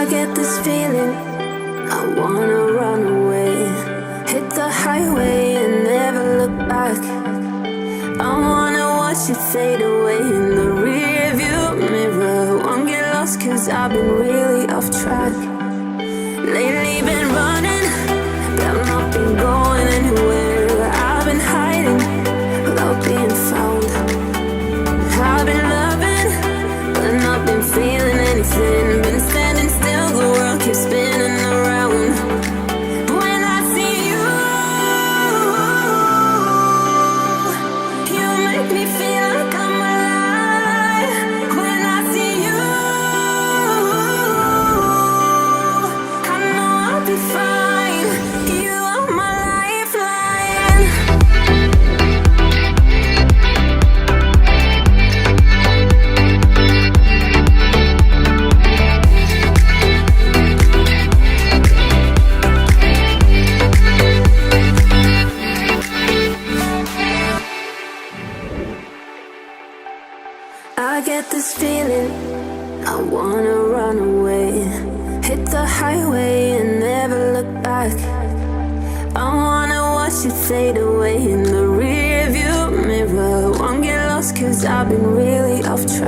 I get this feeling, I wanna run away. Hit the highway and never look back. I wanna watch it fade away in the rearview mirror. Won't get lost cause I've been really off track. Lately been running, but I've not been going anywhere. I've been hiding without being found. I've been loving, but not been feeling anything. Been standing still, the world keeps spinning around. But when I see you, you make me feel like I'm alive. When I see you, I know I'll be fine. You are my lifeline. I get this feeling, I wanna run away. Hit the highway and never look back. I wanna watch it fade away in the rearview mirror. Won't get lost cause I've been really off track.